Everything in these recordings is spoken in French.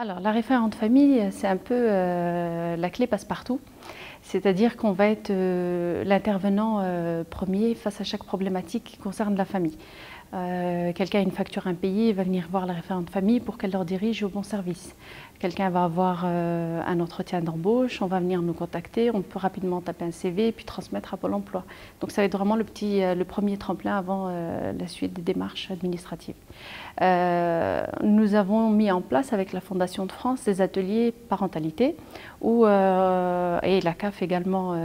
Alors, la référente famille, c'est un peu la clé passe-partout. C'est-à-dire qu'on va être l'intervenant premier face à chaque problématique qui concerne la famille. Quelqu'un a une facture impayée, va venir voir la référente famille pour qu'elle leur dirige au bon service. Quelqu'un va avoir un entretien d'embauche, on va venir nous contacter, on peut rapidement taper un CV et puis transmettre à Pôle emploi. Donc ça va être vraiment le premier tremplin avant la suite des démarches administratives. Nous avons mis en place avec la Fondation de France des ateliers parentalité et la CAF également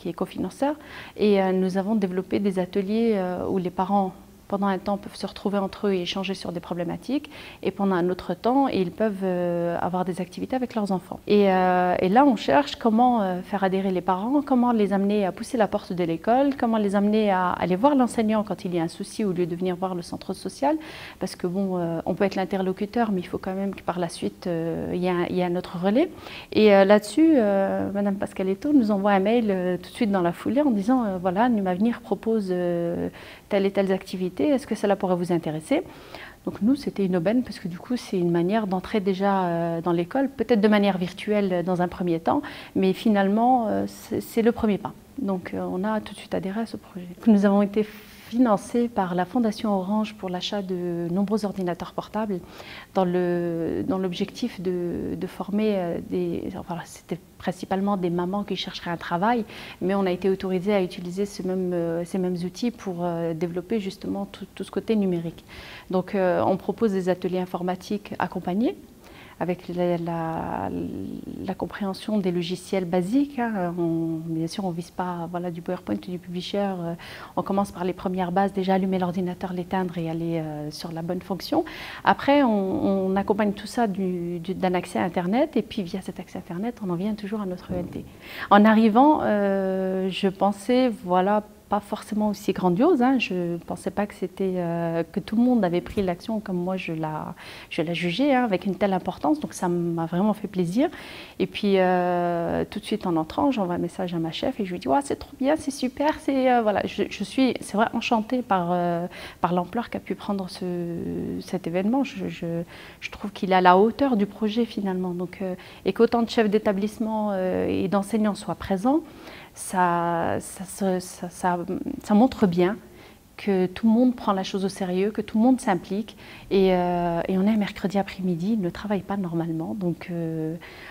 qui est cofinanceur. Et nous avons développé des ateliers où les parents pendant un temps peuvent se retrouver entre eux et échanger sur des problématiques, et pendant un autre temps ils peuvent avoir des activités avec leurs enfants. Et là on cherche comment faire adhérer les parents, comment les amener à pousser la porte de l'école, comment les amener à aller voir l'enseignant quand il y a un souci au lieu de venir voir le centre social, parce que bon, on peut être l'interlocuteur mais il faut quand même que par la suite il y ait un autre relais. Et là-dessus, Madame Pascaletto nous envoie un mail tout de suite dans la foulée en disant voilà, Numavenir propose telle et telle activité. Est-ce que cela pourrait vous intéresser? Donc nous, c'était une aubaine parce que du coup, c'est une manière d'entrer déjà dans l'école, peut-être de manière virtuelle dans un premier temps, mais finalement, c'est le premier pas. Donc on a tout de suite adhéré à ce projet. Nous avons été financés par la Fondation Orange pour l'achat de nombreux ordinateurs portables dans l'objectif de former enfin, c'était principalement des mamans qui chercheraient un travail, mais on a été autorisé à utiliser ces mêmes outils pour développer justement tout ce côté numérique. Donc on propose des ateliers informatiques accompagnés avec la compréhension des logiciels basiques. Hein. Bien sûr, on ne vise pas voilà, du PowerPoint ou du Publisher. On commence par les premières bases, déjà allumer l'ordinateur, l'éteindre et aller sur la bonne fonction. Après, on accompagne tout ça d'un accès à Internet, et puis via cet accès à Internet, on en vient toujours à notre ENT. En arrivant, je pensais, voilà, pas forcément aussi grandiose. Hein. Je ne pensais pas que que tout le monde avait pris l'action comme moi je la jugeais, hein, avec une telle importance. Donc ça m'a vraiment fait plaisir. Et puis tout de suite en entrant, j'envoie un message à ma chef et je lui dis ouais, c'est trop bien, c'est super. Voilà, c'est vrai enchantée par l'ampleur qu'a pu prendre cet événement. Je trouve qu'il est à la hauteur du projet finalement. Donc, et qu'autant de chefs d'établissement et d'enseignants soient présents, ça montre bien que tout le monde prend la chose au sérieux, que tout le monde s'implique. Et on est un mercredi après-midi, ils ne travaillent pas normalement. Donc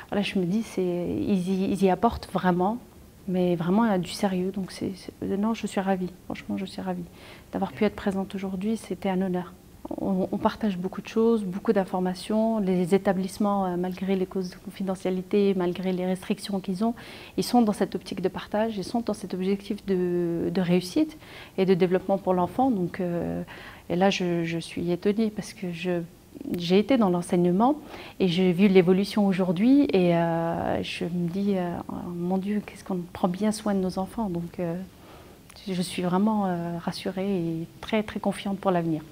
voilà, je me dis, ils y apportent vraiment, mais vraiment du sérieux. Donc non, je suis ravie, franchement, je suis ravie. D'avoir pu être présente aujourd'hui, c'était un honneur. On partage beaucoup de choses, beaucoup d'informations. Les établissements, malgré les causes de confidentialité, malgré les restrictions qu'ils ont, ils sont dans cette optique de partage, ils sont dans cet objectif de réussite et de développement pour l'enfant. Donc, et là, je suis étonnée parce que j'ai été dans l'enseignement et j'ai vu l'évolution aujourd'hui et je me dis, mon Dieu, qu'est-ce qu'on prend bien soin de nos enfants. Donc, je suis vraiment rassurée et très, très confiante pour l'avenir.